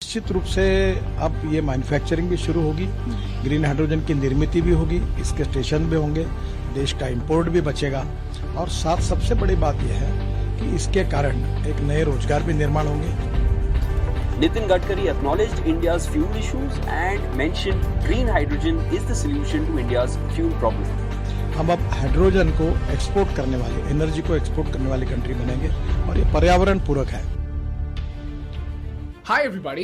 निश्चित रूप से अब ये मैन्युफैक्चरिंग भी शुरू होगी, ग्रीन हाइड्रोजन की निर्मित भी होगी, इसके स्टेशन भी होंगे, देश का इंपोर्ट भी बचेगा और साथ सबसे बड़ी बात यह है कि इसके कारण एक नए रोजगार भी निर्माण होंगे। Nitin Gadkari acknowledged India's fuel issues and mentioned green hydrogen is the solution to India's fuel problem. हम अब हाइड्रोजन को एक्सपोर्ट करने वाले, एनर्जी को एक्सपोर्ट करने वाली कंट्री बनेंगे और ये पर्यावरण पूरक है। Hi everybody.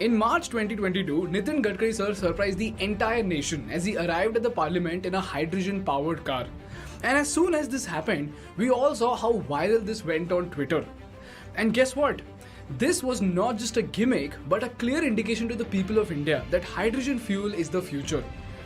In March 2022, Nitin Gadkari sir surprised the entire nation as he arrived at the parliament in a hydrogen-powered car. And as soon as this happened, we all saw how viral this went on Twitter. And guess what? This was not just a gimmick, but a clear indication to the people of India that hydrogen fuel is the future.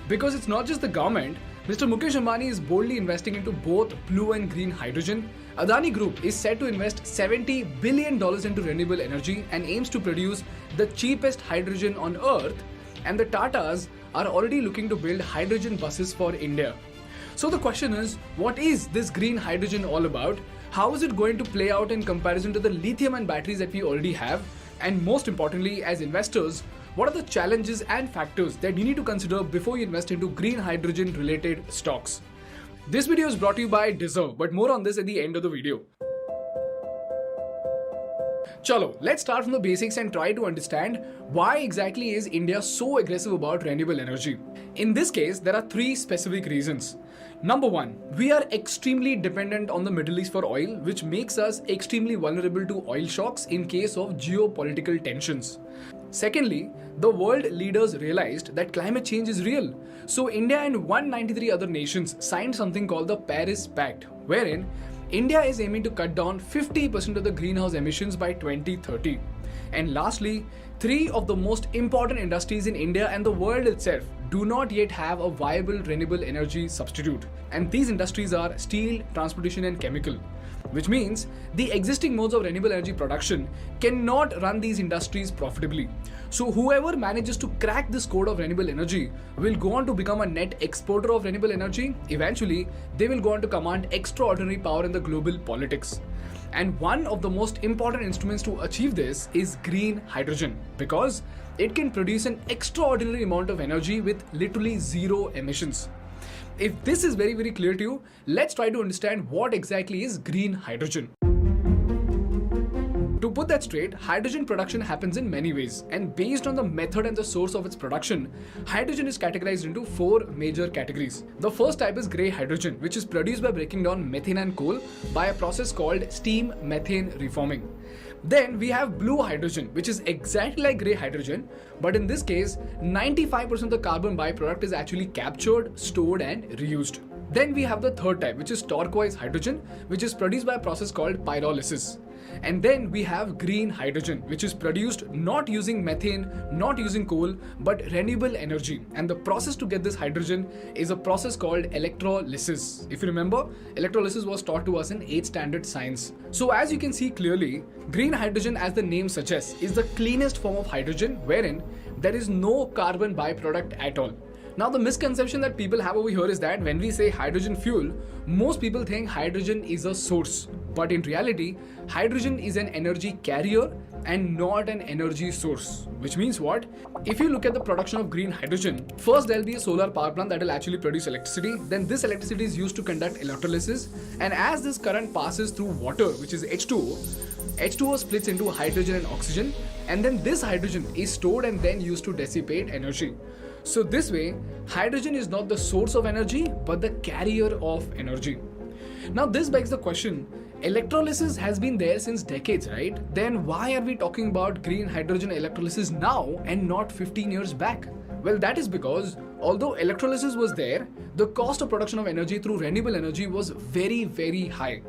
Because it's not just the government, Mr. Mukesh Ambani is boldly investing into both blue and green hydrogen. Adani Group is set to invest $70 billion into renewable energy and aims to produce the cheapest hydrogen on earth. And the Tatas are already looking to build hydrogen buses for India. So the question is, what is this green hydrogen all about? How is it going to play out in comparison to the lithium-ion batteries that we already have? And most importantly, as investors, what are the challenges and factors that you need to consider before you invest into green hydrogen related stocks? This video is brought to you by Deserve, but more on this at the end of the video. Chalo, let's start from the basics and try to understand why exactly is India so aggressive about renewable energy. In this case, there are three specific reasons. Number one, we are extremely dependent on the Middle East for oil, which makes us extremely vulnerable to oil shocks in case of geopolitical tensions. Secondly, the world leaders realized that climate change is real. So India and 193 other nations signed something called the Paris Pact, wherein India is aiming to cut down 50% of the greenhouse emissions by 2030. And lastly, three of the most important industries in India and the world itself do not yet have a viable renewable energy substitute. And these industries are steel, transportation and chemical. Which means the existing modes of renewable energy production cannot run these industries profitably. So whoever manages to crack this code of renewable energy will go on to become a net exporter of renewable energy. Eventually, they will go on to command extraordinary power in the global politics. And one of the most important instruments to achieve this is green hydrogen, because it can produce an extraordinary amount of energy with literally zero emissions. If this is very clear to you, let's try to understand what exactly is green hydrogen. To put that straight, hydrogen production happens in many ways, and based on the method and the source of its production, hydrogen is categorized into four major categories. The first type is grey hydrogen, which is produced by breaking down methane and coal by a process called steam methane reforming. Then we have blue hydrogen, which is exactly like grey hydrogen, but in this case, 95% of the carbon byproduct is actually captured, stored and reused. Then we have the third type, which is turquoise hydrogen, which is produced by a process called pyrolysis. And then we have green hydrogen, which is produced not using methane, not using coal, but renewable energy. And the process to get this hydrogen is a process called electrolysis. If you remember, electrolysis was taught to us in 8th standard science. So as you can see clearly, green hydrogen, as the name suggests, is the cleanest form of hydrogen wherein there is no carbon byproduct at all. Now the misconception that people have over here is that when we say hydrogen fuel, most people think hydrogen is a source. But in reality, hydrogen is an energy carrier and not an energy source. Which means what? If you look at the production of green hydrogen, first there'll be a solar power plant that will actually produce electricity. Then this electricity is used to conduct electrolysis. And as this current passes through water, which is H2O, H2O splits into hydrogen and oxygen. And then this hydrogen is stored and then used to dissipate energy. So this way, hydrogen is not the source of energy, but the carrier of energy. Now this begs the question, electrolysis has been there since decades, right? Then why are we talking about green hydrogen electrolysis now and not 15 years back? Well, that is because although electrolysis was there, the cost of production of energy through renewable energy was very high.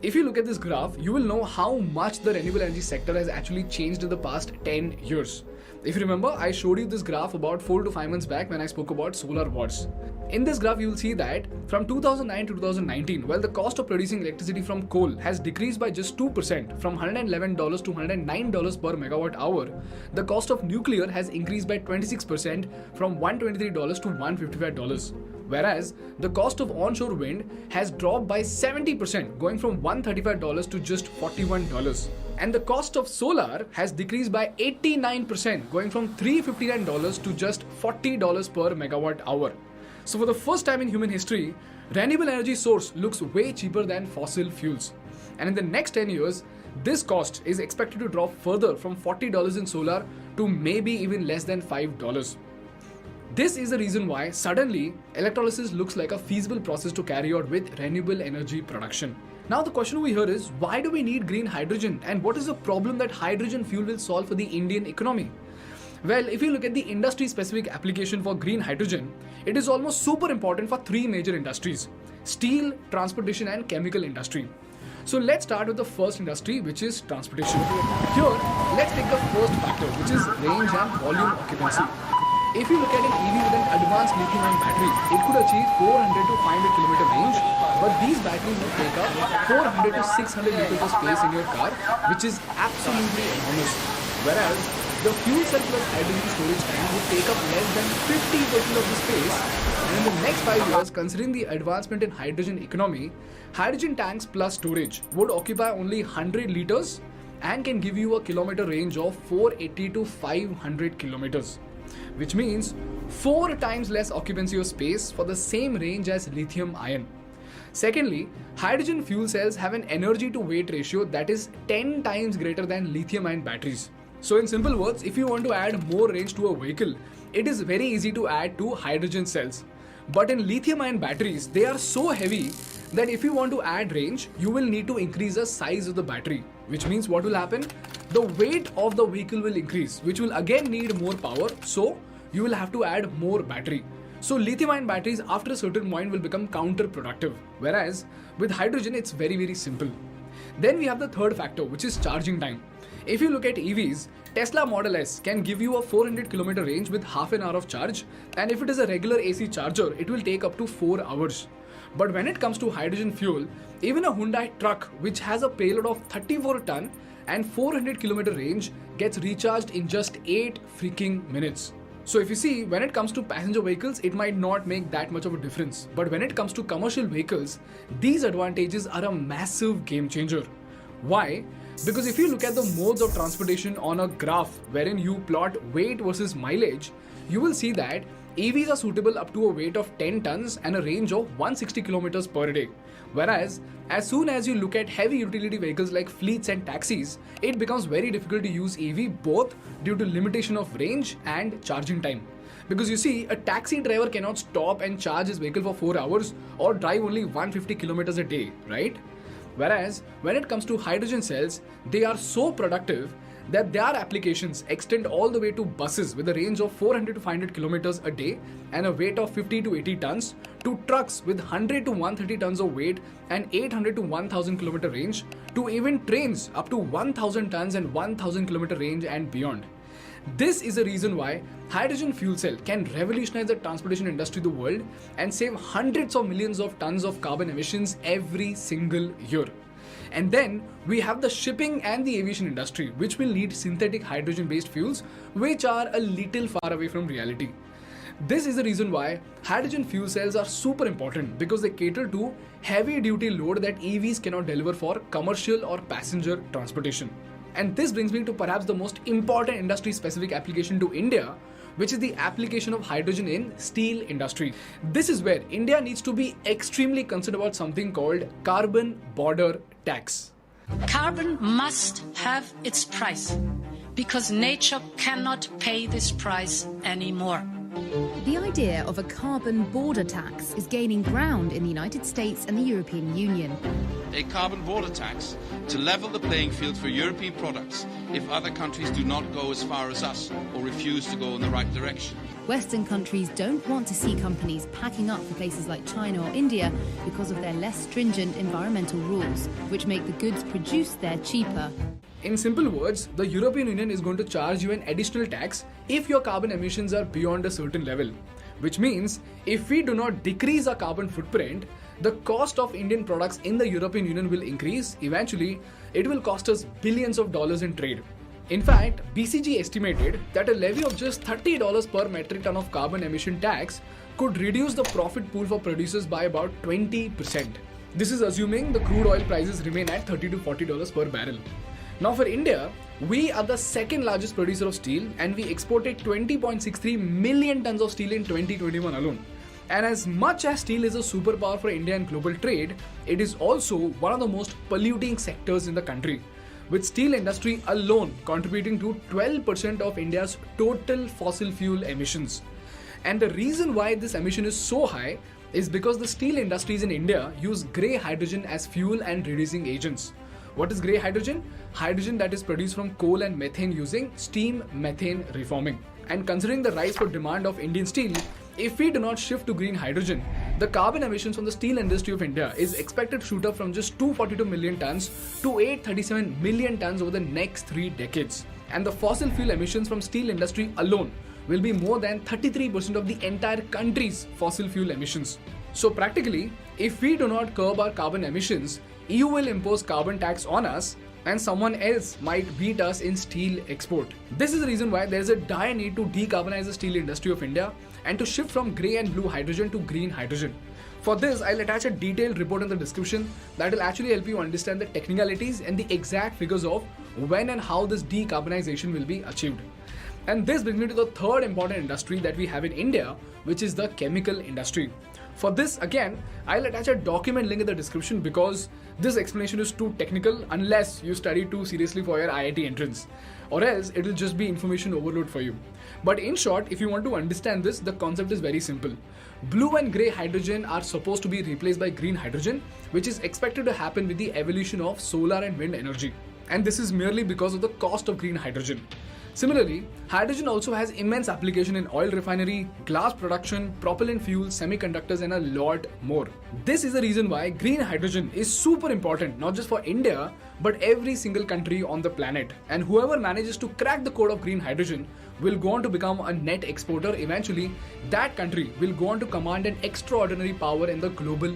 If you look at this graph, you will know how much the renewable energy sector has actually changed in the past 10 years. If you remember, I showed you this graph about 4 to 5 months back when I spoke about solar watts. In this graph, you will see that from 2009 to 2019, while the cost of producing electricity from coal has decreased by just 2% from $111 to $109 per megawatt hour, the cost of nuclear has increased by 26% from $123 to $155. Whereas the cost of onshore wind has dropped by 70%, going from $135 to just $41. And the cost of solar has decreased by 89%, going from $359 to just $40 per megawatt hour. So for the first time in human history, renewable energy source looks way cheaper than fossil fuels. And in the next 10 years, this cost is expected to drop further from $40 in solar to maybe even less than $5. This is the reason why suddenly electrolysis looks like a feasible process to carry out with renewable energy production. Now the question over here is, why do we need green hydrogen, and what is the problem that hydrogen fuel will solve for the Indian economy? Well, if you look at the industry specific application for green hydrogen, it is almost super important for three major industries: steel, transportation and chemical industry. So let's start with the first industry, which is transportation. Here, let's take the first factor, which is range and volume occupancy. If you look at an EV with an advanced lithium-ion battery, it could achieve 400 to 500 kilometer range, but these batteries would take up 400 to 600 liters of space in your car, which is absolutely enormous. Whereas the fuel cell plus hydrogen storage tank would take up less than 50% of the space. And in the next 5 years, considering the advancement in hydrogen economy, hydrogen tanks plus storage would occupy only 100 liters and can give you a kilometer range of 480 to 500 kilometers. Which means 4 times less occupancy of space for the same range as lithium ion. Secondly, hydrogen fuel cells have an energy to weight ratio that is 10 times greater than lithium ion batteries. So in simple words, if you want to add more range to a vehicle, it is very easy to add to hydrogen cells. But in lithium ion batteries, they are so heavy that if you want to add range, you will need to increase the size of the battery. Which means what will happen? The weight of the vehicle will increase, which will again need more power, so you will have to add more battery. So lithium-ion batteries after a certain point will become counterproductive, whereas with hydrogen it's very simple. Then we have the third factor, which is charging time. If you look at EVs, Tesla Model S can give you a 400 km range with half an hour of charge, and if it is a regular AC charger, it will take up to 4 hours. But when it comes to hydrogen fuel, even a Hyundai truck which has a payload of 34 ton and 400 km range gets recharged in just 8 freaking minutes. So if you see, when it comes to passenger vehicles, it might not make that much of a difference. But when it comes to commercial vehicles, these advantages are a massive game changer. Why? Because if you look at the modes of transportation on a graph wherein you plot weight versus mileage, you will see that EVs are suitable up to a weight of 10 tons and a range of 160 kilometers per day. Whereas, as soon as you look at heavy utility vehicles like fleets and taxis, it becomes very difficult to use EV both due to limitation of range and charging time. Because you see, a taxi driver cannot stop and charge his vehicle for 4 hours or drive only 150 kilometers a day, right? Whereas, when it comes to hydrogen cells, they are so productive that their applications extend all the way to buses with a range of 400 to 500 kilometers a day and a weight of 50 to 80 tons, to trucks with 100 to 130 tons of weight and 800 to 1000 kilometer range, to even trains up to 1000 tons and 1000 kilometer range and beyond. This is the reason why hydrogen fuel cell can revolutionize the transportation industry of the world and save hundreds of millions of tons of carbon emissions every single year. And then we have the shipping and the aviation industry, which will need synthetic hydrogen based fuels, which are a little far away from reality. This is the reason why hydrogen fuel cells are super important, because they cater to heavy duty load that EVs cannot deliver for commercial or passenger transportation. And this brings me to perhaps the most important industry specific application to India, which is the application of hydrogen in steel industry. This is where India needs to be extremely concerned about something called carbon border tax. Carbon must have its price because nature cannot pay this price anymore. The idea of a carbon border tax is gaining ground in the United States and the European Union. A carbon border tax to level the playing field for European products if other countries do not go as far as us or refuse to go in the right direction. Western countries don't want to see companies packing up for places like China or India because of their less stringent environmental rules, which make the goods produced there cheaper. In simple words, the European Union is going to charge you an additional tax if your carbon emissions are beyond a certain level. Which means, if we do not decrease our carbon footprint, the cost of Indian products in the European Union will increase. Eventually, it will cost us billions of dollars in trade. In fact, BCG estimated that a levy of just $30 per metric ton of carbon emission tax could reduce the profit pool for producers by about 20%. This is assuming the crude oil prices remain at $30 to $40 per barrel. Now for India, we are the second largest producer of steel and we exported 20.63 million tons of steel in 2021 alone. And as much as steel is a superpower for India in global trade, it is also one of the most polluting sectors in the country, with steel industry alone contributing to 12% of India's total fossil fuel emissions. And the reason why this emission is so high is because the steel industries in India use grey hydrogen as fuel and reducing agents. What is grey hydrogen? Hydrogen that is produced from coal and methane using steam methane reforming. And considering the rise for demand of Indian steel, if we do not shift to green hydrogen, the carbon emissions from the steel industry of India is expected to shoot up from just 242 million tons to 837 million tons over the next 3 decades. And the fossil fuel emissions from steel industry alone will be more than 33% of the entire country's fossil fuel emissions. So practically, if we do not curb our carbon emissions, EU will impose carbon tax on us and someone else might beat us in steel export. This is the reason why there is a dire need to decarbonize the steel industry of India and to shift from grey and blue hydrogen to green hydrogen. For this, I'll attach a detailed report in the description that will actually help you understand the technicalities and the exact figures of when and how this decarbonization will be achieved. And this brings me to the third important industry that we have in India, which is the chemical industry. For this, again, I'll attach a document link in the description because this explanation is too technical unless you study too seriously for your IIT entrance, or else it will just be information overload for you. But in short, if you want to understand this, the concept is very simple. Blue and grey hydrogen are supposed to be replaced by green hydrogen, which is expected to happen with the evolution of solar and wind energy. And this is merely because of the cost of green hydrogen. Similarly, hydrogen also has immense application in oil refinery, glass production, propellant fuels, semiconductors and a lot more. This is the reason why green hydrogen is super important not just for India but every single country on the planet. And whoever manages to crack the code of green hydrogen will go on to become a net exporter. Eventually, that country will go on to command an extraordinary power in the global